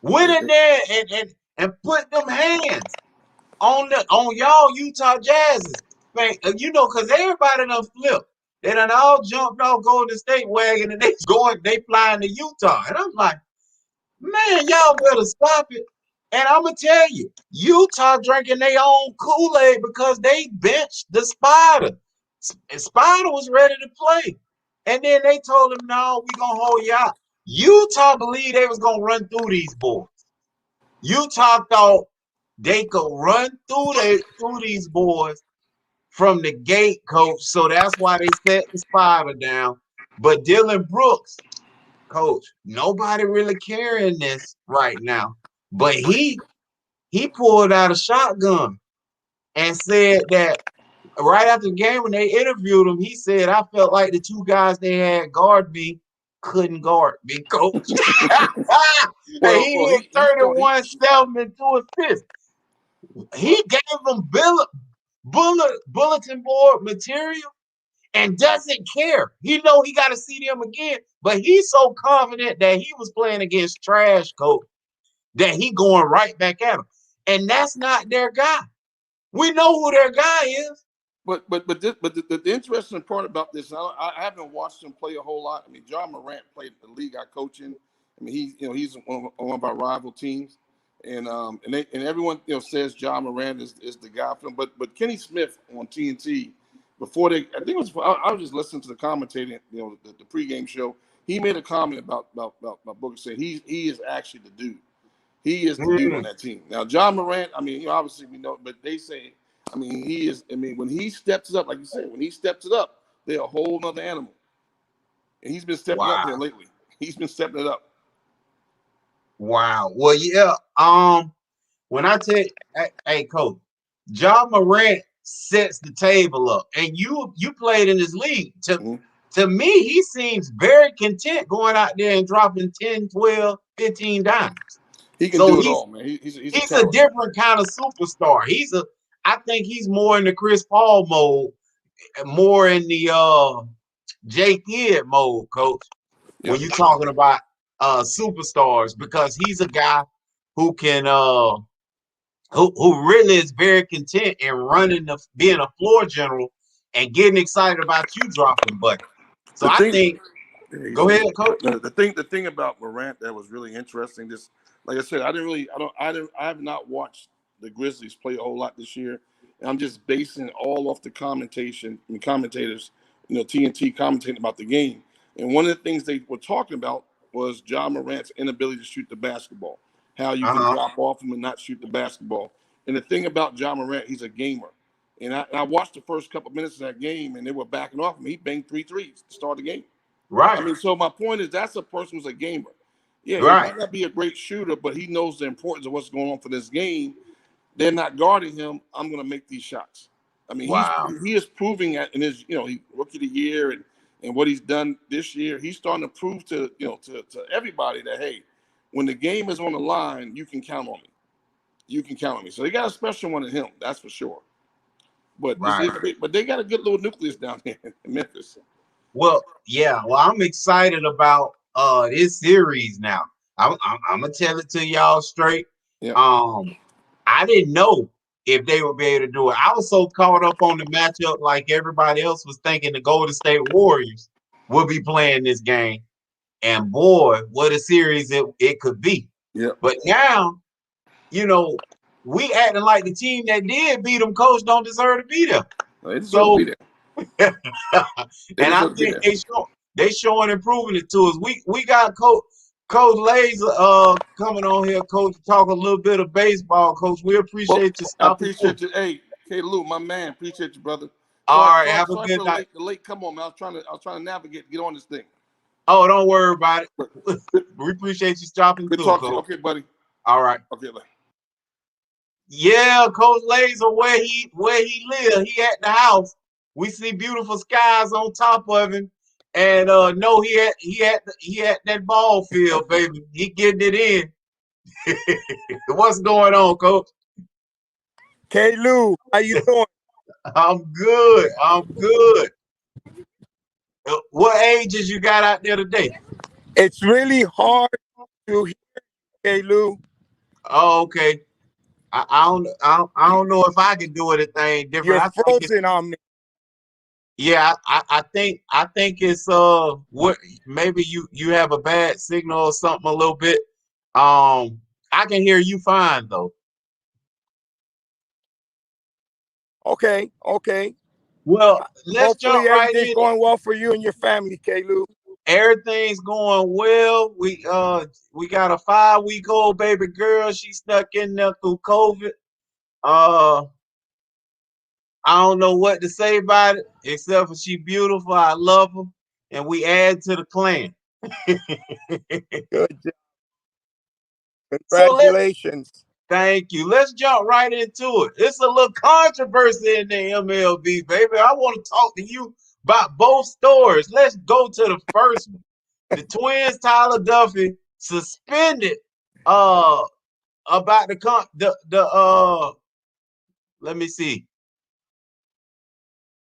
went in there and put them hands on y'all Utah Jazz's. Because everybody done flipped. They done all jumped off Golden State wagon and they flying to Utah. And I'm like, man, y'all better stop it. And I'm going to tell you, Utah drinking their own Kool-Aid because they benched the Spider. Spider was ready to play. And then they told him, no, we're going to hold you out. Utah believed they was going to run through these boys. Utah thought they could run through these boys from the gate, coach. So that's why they set the spider down. But Dylan Brooks, coach, nobody really carrying this right now. But he pulled out a shotgun and said that right after the game when they interviewed him, he said, I felt like the two guys they had guard me couldn't guard me, coach. And he hit 31-7 and 2 assists. He gave them bulletin board material and doesn't care. He know he got to see them again, but he's so confident that he was playing against trash, coach, that he going right back at him. And that's not their guy. We know who their guy is. But the interesting part about this, I haven't watched him play a whole lot. I mean, John Morant played the league I coach in. I mean, he's one of our rival teams, and everyone says John Morant is the guy for him. But Kenny Smith on TNT before I think it was I was just listening to the commentating, the pregame show. He made a comment about Booker, saying he is actually the dude. He is the dude on that team. Now, John Morant, I mean, obviously we know, but they say, I mean, he is, I mean, when he steps it up, like you said, when he steps it up, they're a whole nother animal. And he's been stepping up there lately. He's been stepping it up. Wow. Well, yeah. When I tell you, hey, coach, John Morant sets the table up, and you played in this league. To me, he seems very content going out there and dropping 10, 12, 15 dimes. He can do it all, man. He's a different kind of superstar. I think he's more in the Chris Paul mode, more in the Jay Kidd mode, coach. Yep. When you're talking about superstars, because he's a guy who can who really is very content in being a floor general and getting excited about you dropping buckets. So I think go ahead, coach. The thing about Morant that was really interesting, just like I said, I have not watched the Grizzlies play a whole lot this year. And I'm just basing it all off the commentators, TNT commentating about the game. And one of the things they were talking about was John Morant's inability to shoot the basketball, how you can drop off him and not shoot the basketball. And the thing about John Morant, he's a gamer. And I watched the first couple of minutes of that game, and they were backing off him. He banged 3 threes to start the game. Right. I mean, so my point is that's a person who's a gamer. Yeah, he might not be a great shooter, but he knows the importance of what's going on for this game. They're not guarding him. I'm going to make these shots. I mean, he is proving that in his, he rookie of the year and what he's done this year. He's starting to prove to everybody that, hey, when the game is on the line, you can count on me. You can count on me. So they got a special one in him, that's for sure. But but they got a good little nucleus down there in Memphis. Well, yeah. Well, I'm excited about this series now. I'm gonna tell it to y'all straight. Yeah. I didn't know if they would be able to do it. I was so caught up on the matchup, like everybody else was thinking the Golden State Warriors would be playing this game. And boy, what a series it could be. Yeah. But now, we acting like the team that did beat them, coach, don't deserve to be there. They deserve to be there. And I think they showing improving it to us. We got Coach Laser coming on here, coach, to talk a little bit of baseball, coach. We appreciate you. I appreciate you. Hey, Lou, my man, appreciate you, brother. All right, have a good night. The late come on, man. I was trying to navigate, get on this thing. Oh, don't worry about it. We appreciate you stopping. Good talk to you. Okay, buddy. All right. Okay, bye. Yeah, Coach Laser, where he live, he at the house. We see beautiful skies on top of him, and no, he at that ball field, baby. He getting it in. What's going on, Coach? K. Lou, how you doing? I'm good. What ages you got out there today? It's really hard to hear, K. Lou. Oh, okay. I don't know if I can do anything different. You're frozen on me. Yeah, I think it's what maybe you have a bad signal or something a little bit. I can hear you fine though. Okay. Well, let's jump right in. Everything's going well for you and your family, K. Lou. Everything's going well. We got a 5-week-old baby girl. She stuck in there through COVID. Uh, I don't know what to say about it except for she beautiful. I love her, and we add to the clan. Good job. So Congratulations. thank you. Let's jump right into it. It's a little controversy in the MLB, baby. I want to talk to you about both stories. Let's go to the first one. The Twins, Tyler Duffy, suspended about the let me see.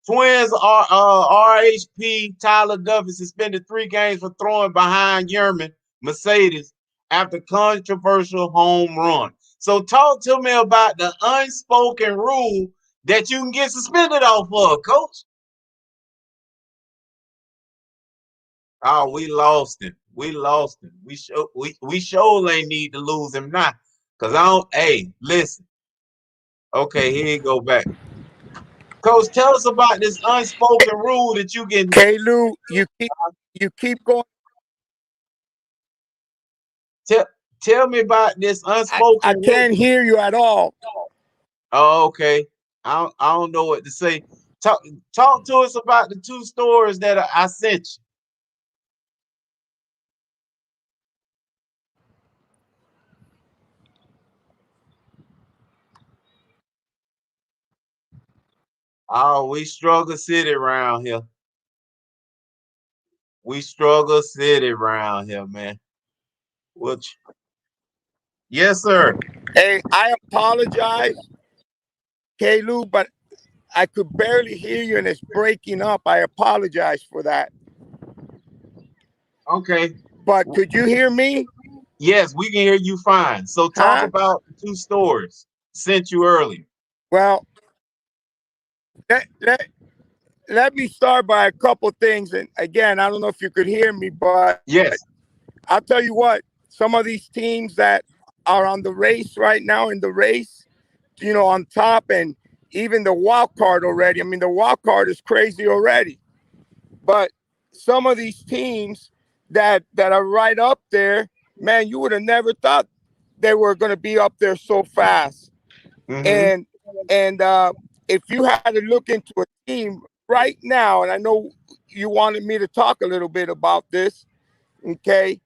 Twins are RHP Tyler Duffy suspended 3 games for throwing behind Yerman Mercedes after controversial home run. So talk to me about the unspoken rule that you can get suspended off of, Coach. Oh, we lost him. We lost him. We surely need to lose him now. Cause I don't. Hey, listen. Okay, he ain't go back. Coach, tell us about this unspoken rule that you can K-Lou, you keep going. tell. Tell me about this I unspoken rule. can't hear you at all. Oh, okay. I don't know what to say. Talk to us about the 2 stories that I sent you. Oh, we struggle city around here. We struggle city around here, man. Which, yes, sir. Hey, I apologize, K-Lou, but I could barely hear you and it's breaking up. I apologize for that. Okay. But could you hear me? Yes, we can hear you fine. So talk Huh? about the 2 stories sent you earlier. Well, let, let, let me start by a couple things. And again, I don't know if you could hear me, but Yes. I'll tell you what, some of these teams that are on the race right now in the race, on top and even the wild card already. I mean, the wild card is crazy already. But some of these teams that are right up there, man, you would have never thought they were going to be up there so fast. Mm-hmm. And if you had to look into a team right now, and I know you wanted me to talk a little bit about this, okay?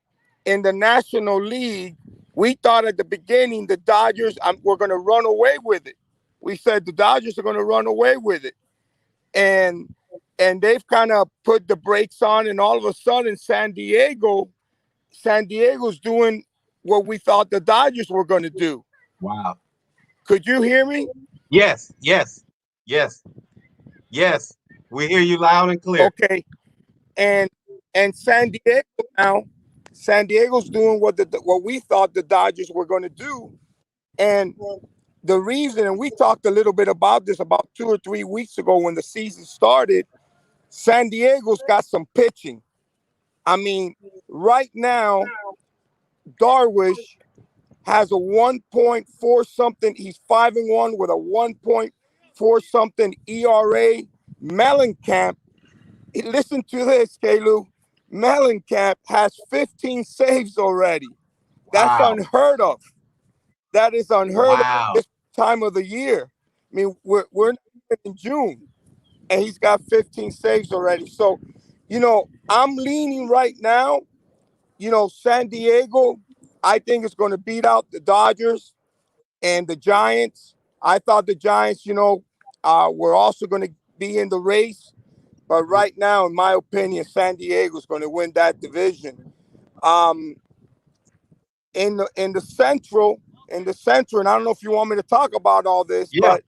In the National League, we thought at the beginning the Dodgers were going to run away with it. We said the Dodgers are going to run away with it, and they've kind of put the brakes on, and all of a sudden, San Diego's doing what we thought the Dodgers were going to do. Wow. Could you hear me? Yes, yes, yes, yes. We hear you loud and clear. Okay, and San Diego now, San Diego's doing what we thought the Dodgers were going to do, and the reason, and we talked a little bit about this about 2 or 3 weeks ago when the season started, San Diego's got some pitching. I mean, right now, Darvish has a 1.4 something. He's 5-1 with a 1.4 something ERA. Mellencamp, listen to this, Kalu. Mellencamp has 15 saves already. That's Wow. unheard of. That is unheard of Wow. this time of the year. I mean, we're in June, and he's got 15 saves already. So, I'm leaning right now. San Diego, I think is going to beat out the Dodgers and the Giants. I thought the Giants, were also going to be in the race, but right now, in my opinion, San Diego is going to win that division. Um, in the Central, and I don't know if you want me to talk about all this, Yeah, but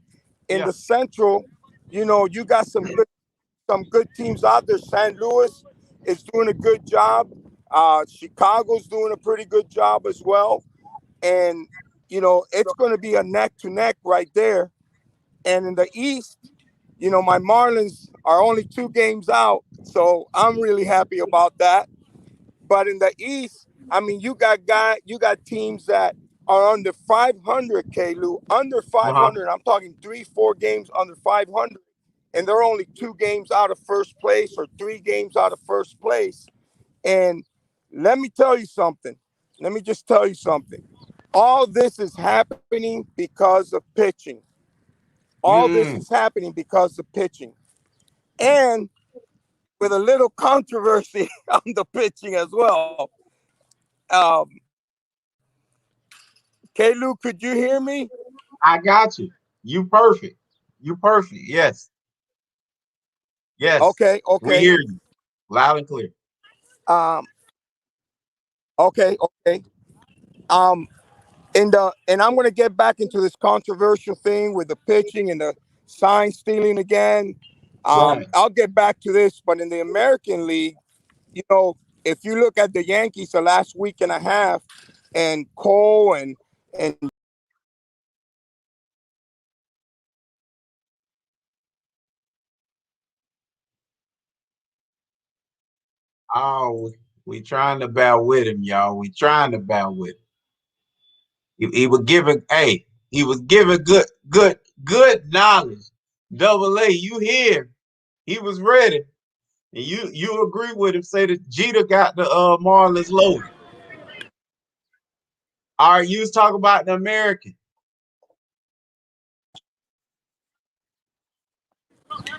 in yeah. the Central, you got some good teams out there. St. Louis is doing a good job. Chicago's doing a pretty good job as well, and it's going to be a neck to neck right there. And in the East, my Marlins are only 2 games out, so I'm really happy about that. But in the East, I mean, you got teams that are under 500, Lou, under Uh-huh. 500. I'm talking 3, 4 games under 500, and they're only 2 games out of first place or 3 games out of first place. And let me tell you something. Let me just tell you something. All this is happening because of pitching. All this Mm. is happening because of pitching. And with a little controversy on the pitching as well. Um, K. Could you hear me? I got you. You perfect. You perfect. Yes. Yes. Okay, We okay. hear you loud and clear. Um, okay, okay. Um, and I'm going to get back into this controversial thing with the pitching and the sign stealing again. Right. I'll get back to this, but in the American League, you know, if you look at the Yankees the last week and a half, and Cole and Oh, we trying to bow with him, y'all. We trying to bow with him. He was giving, hey, he was giving good knowledge. Double A, you here? He was ready, and you agree with him. Say that Jeter got the Marlins loaded. All right, you was talking about the American.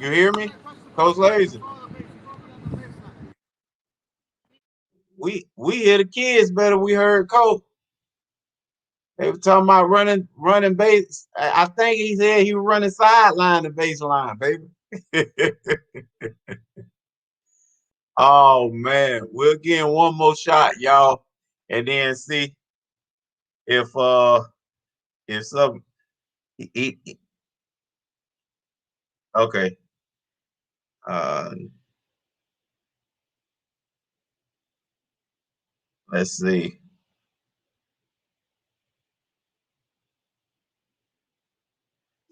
You hear me, Coach Laser? We hear the kids better. We heard Coach. They were talking about running base. I think he said he was running sideline to baseline, baby. Oh man, we'll get one more shot, y'all, and then see if if some okay. Uh let's see.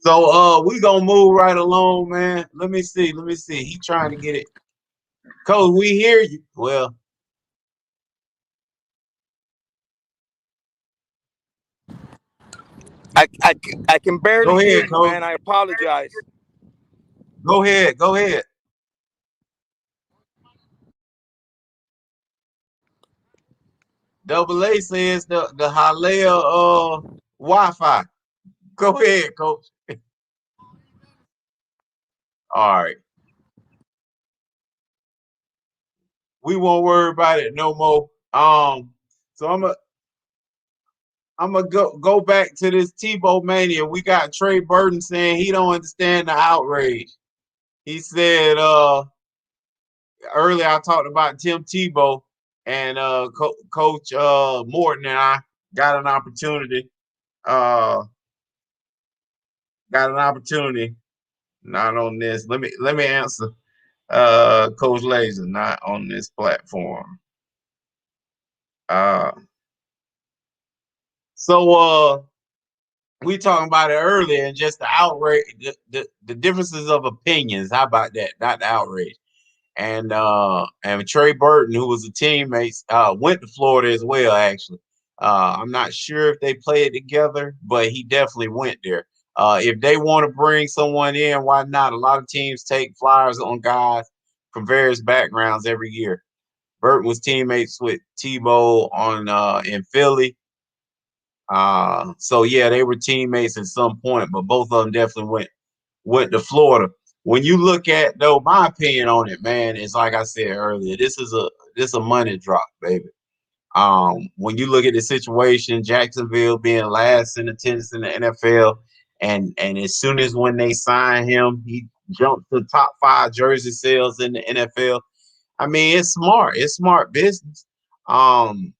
So we gonna move right along, man. Let me see. Let me see. He trying to get it. Coach, we hear you. Well, I can barely go hear ahead, you, Coach. man. I apologize. Go ahead. Go ahead. Double A says the Halea Wi-Fi. Go ahead, Coach. All right. We won't worry about it no more. So I'm gonna go back to this Tebow mania. We got Trey Burton saying he don't understand the outrage. He said earlier I talked about Tim Tebow and Coach Morton and I got an opportunity. Uh, got an opportunity. Not on this. Let me answer. Coach Laser, not on this platform. Uh, so we talking about it earlier and just the outrage, the differences of opinions. How about that? Not the outrage. And Trey Burton, who was a teammate, went to Florida as well. Actually, I'm not sure if they played together, but he definitely went there. If they want to bring someone in, why not? A lot of teams take flyers on guys from various backgrounds every year. Burton was teammates with Tebow on in Philly. So yeah, they were teammates at some point, but both of them definitely went to Florida. When you look at though, my opinion on it, man, is like I said earlier, this a money drop, baby. When you look at the situation, Jacksonville being last in attendance in the NFL, and as soon as when they sign him, he jumped to top 5 jersey sales in the NFL. I mean, it's smart. It's smart business. Um,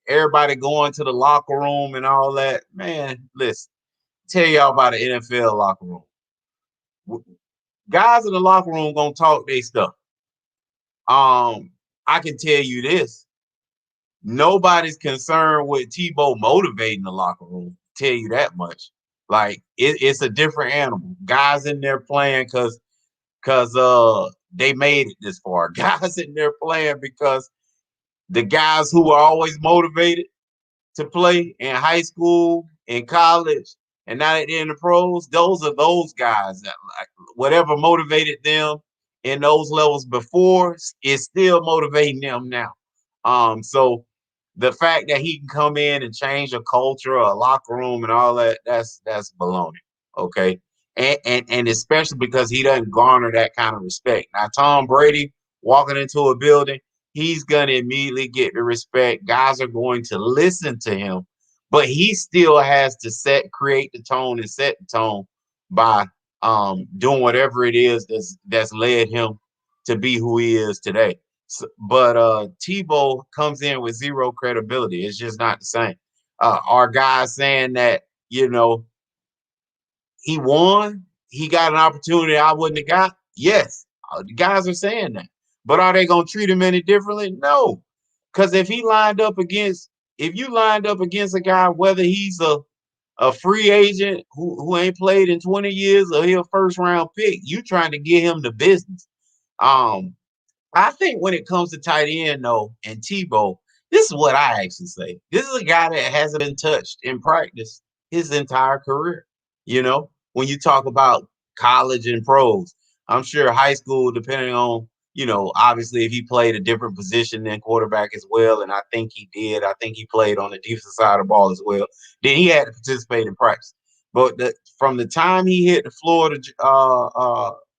Everybody going to the locker room and all that. Man, listen, tell y'all about the NFL locker room. Guys in the locker room gonna talk their stuff. I can tell you this: nobody's concerned with Tebow motivating the locker room. Tell you that much. Like it's a different animal. Guys in there playing because they made it this far. Guys in there playing because the guys who are always motivated to play in high school, in college, and now that they're in the pros, those are those guys that like whatever motivated them in those levels before is still motivating them now. So the fact that he can come in and change a culture, a locker room, and all that, that's baloney. Okay. And especially because he doesn't garner that kind of respect. Now, Tom Brady walking into a building, he's gonna immediately get the respect. Guys are going to listen to him, but he still has to create the tone and set the tone by doing whatever it is that's led him to be who he is today. So, but Tebow comes in with zero credibility. It's just not the same. Our guys saying that, he won, he got an opportunity I wouldn't have got. Yes, the guys are saying that. But are they going to treat him any differently? No. Because if you lined up against a guy, whether he's a free agent who ain't played in 20 years or he's a first round pick, you trying to get him the business. I think when it comes to tight end, though, and Tebow, this is what I actually say. This is a guy that hasn't been touched in practice his entire career. When you talk about college and pros, I'm sure high school, depending on, obviously if he played a different position than quarterback as well, and I think he did. I think he played on the defensive side of the ball as well. Then he had to participate in practice. But from the time he hit the Florida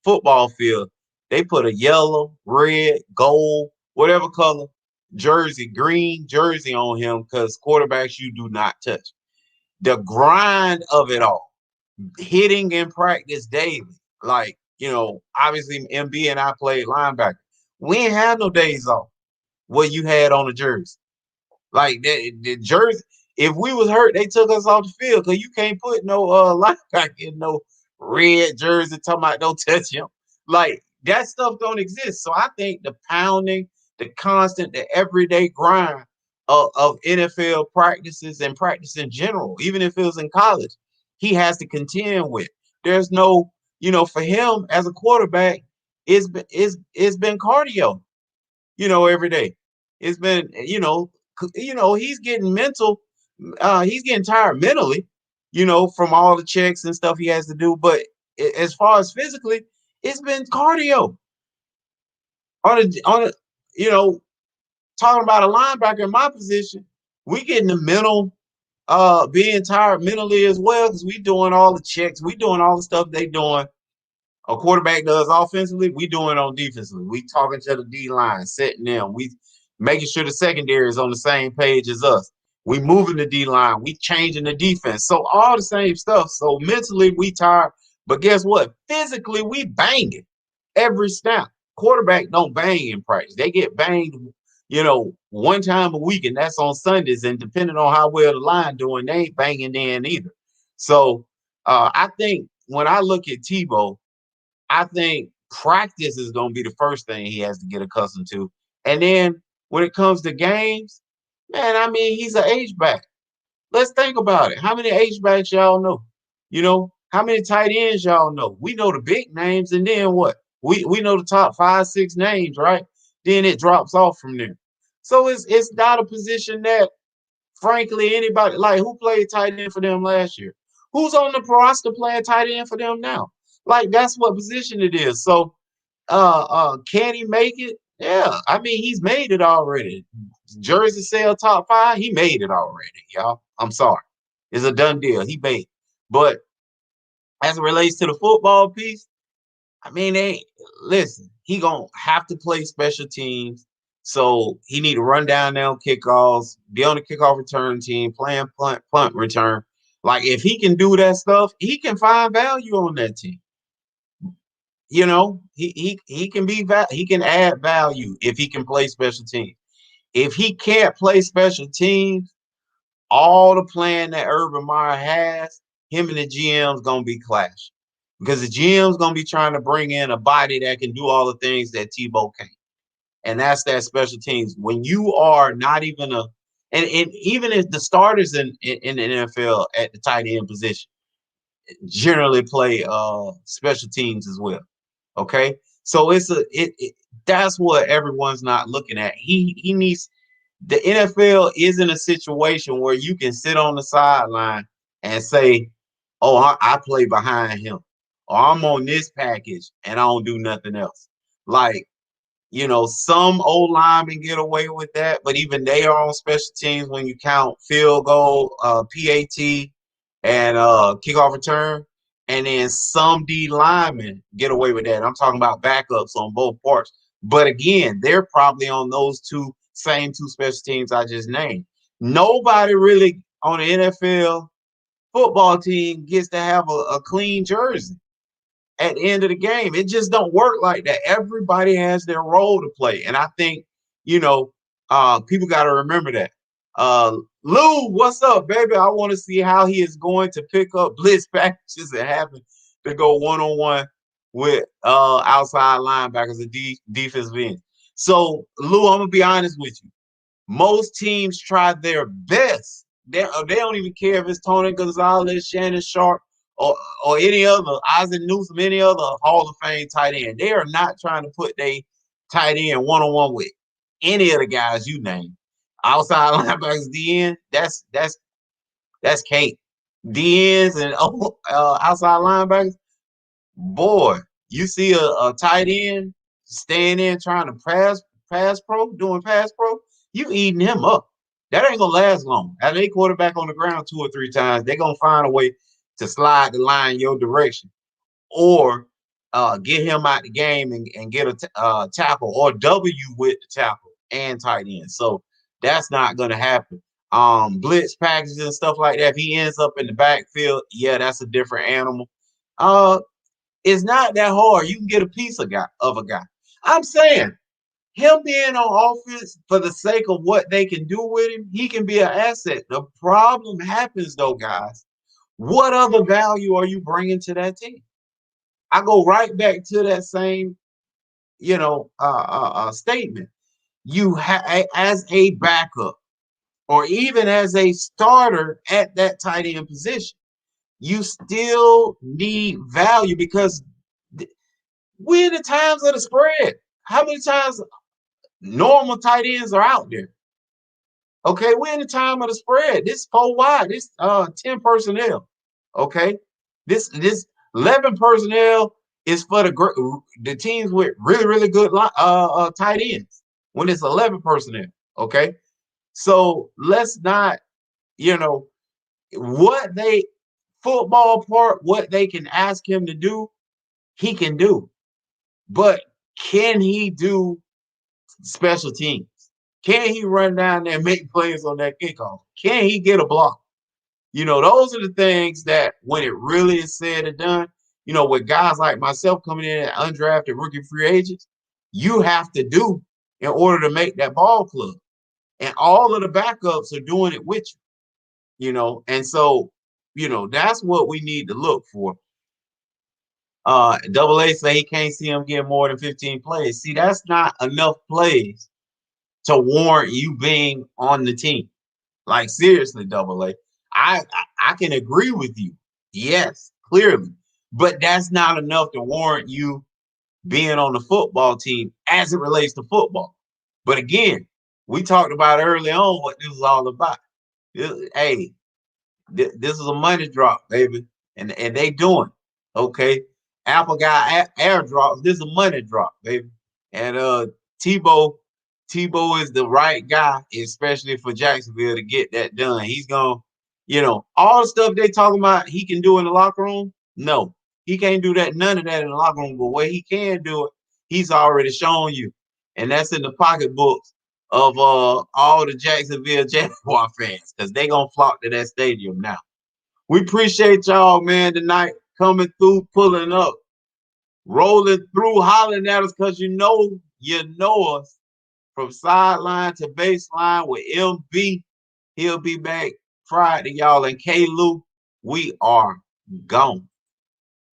football field, they put a yellow, red, gold, whatever color green jersey on him because quarterbacks you do not touch. The grind of it all, hitting in practice daily. Like, obviously MB and I played linebacker. We ain't had no days off what you had on the jersey. Like the jersey, if we was hurt, they took us off the field because you can't put no linebacker in no red jersey talking about don't touch him. Like that stuff don't exist. So I think the pounding, the constant, the everyday grind of NFL practices and practice in general, even if it was in college, he has to contend with. There's no, for him as a quarterback, it's been cardio, every day. It's been, he's getting mental, he's getting tired mentally, from all the checks and stuff he has to do. But as far as physically, it's been cardio. Talking about a linebacker in my position, we getting the mental, being tired mentally as well because we doing all the checks, we doing all the stuff they doing. A quarterback does offensively, we doing on defensively. We talking to the D line, setting them. We making sure the secondary is on the same page as us. We moving the D line. We changing the defense. So all the same stuff. So mentally we tired, but guess what? Physically we banging every snap. Quarterback don't bang in practice. They get banged, one time a week, and that's on Sundays. And depending on how well the line doing, they ain't banging then either. So I think when I look at Tebow, I think practice is going to be the first thing he has to get accustomed to. And then when it comes to games, man, I mean, he's an H-back. Let's think about it. How many H-backs y'all know? How many tight ends y'all know? We know the big names, and then what? We know the top 5, 6 names, right? Then it drops off from there. So it's not a position that, frankly, anybody, like, who played tight end for them last year? Who's on the roster playing tight end for them now? Like, that's what position it is. So can he make it? Yeah, I mean, he's made it already. Jersey sale top 5, he made it already, y'all. I'm sorry. It's a done deal. He made it. But as it relates to the football piece, I mean, listen, he gonna have to play special teams. So he need to run down there on kickoffs, be on the kickoff return team, playing punt return. Like, if he can do that stuff, he can find value on that team. He can he can add value if he can play special teams. If he can't play special teams, all the plan that Urban Meyer has, him and the GM's gonna be clashing because the GM's gonna be trying to bring in a body that can do all the things that Tebow can't, and that's that special teams. When you are not even and even if the starters in the NFL at the tight end position generally play special teams as well. Okay, so that's what everyone's not looking at. He needs, the NFL is in a situation where you can sit on the sideline and say, "Oh, I play behind him," or "I'm on this package and I don't do nothing else." Like, Some old linemen get away with that, but even they are on special teams when you count field goal, PAT, and kickoff return. And then some D linemen get away with that. I'm talking about backups on both parts. But again, they're probably on those same two special teams I just named. Nobody really on the NFL football team gets to have a clean jersey at the end of the game. It just don't work like that. Everybody has their role to play. And I think, people got to remember that. Lou, what's up, baby? I want to see how he is going to pick up blitz packages and having to go one-on-one with outside linebackers and defensive ends. So, Lou, I'm going to be honest with you. Most teams try their best. They don't even care if it's Tony Gonzalez, Shannon Sharp, or any other, Isaac Newsom, any other Hall of Fame tight end. They are not trying to put their tight end one-on-one with any of the guys you name. Outside linebackers, DN, that's cake. DNs and outside linebackers, boy, you see a tight end staying in trying to doing pass pro, you eating him up. That ain't gonna last long. As they quarterback on the ground 2 or 3 times, they're gonna find a way to slide the line your direction, or get him out the game and get a tackle or W with the tackle and tight end. So that's not gonna happen. Blitz packages and stuff like that. If he ends up in the backfield, yeah, that's a different animal. It's not that hard. You can get a piece of a guy. I'm saying him being on offense for the sake of what they can do with him, he can be an asset. The problem happens though, guys. What other value are you bringing to that team? I go right back to that same, statement. You as a backup or even as a starter at that tight end position, you still need value because we're in the times of the spread. How many times normal tight ends are out there? Okay, we're in the time of the spread. This 4 wide, this 10 personnel. Okay, this 11 personnel is for the teams with really, really good tight ends when it's 11 personnel. Okay, so let's not, what they football part, what they can ask him to do, he can do. But can he do special teams? Can he run down there and make plays on that kickoff? Can he get a block? Those are the things that when it really is said and done, with guys like myself coming in at undrafted rookie free agents, you have to do in order to make that ball club. And all of the backups are doing it with you, and so, that's what we need to look for. Double A say he can't see him get more than 15 plays. See, that's not enough plays to warrant you being on the team. Like seriously, Double A. I can agree with you. Yes, clearly. But that's not enough to warrant you being on the football team as it relates to football. But again, we talked about early on what this is all about. Hey, this is a money drop, baby. And they doing, okay? Apple got airdrops. This is a money drop, baby. And Tebow is the right guy, especially for Jacksonville, to get that done. He's gonna, all the stuff they talking about he can do in the locker room. No, he can't do that. None of that in the locker room. But where he can do it, he's already shown you, and that's in the pocketbooks of all the Jacksonville Jaguar fans, because they gonna flock to that stadium now. We appreciate y'all, man, tonight coming through, pulling up, rolling through, hollering at us, because you know us from sideline to baseline with MB. He'll be back Friday, y'all. And K. Lou, we are gone.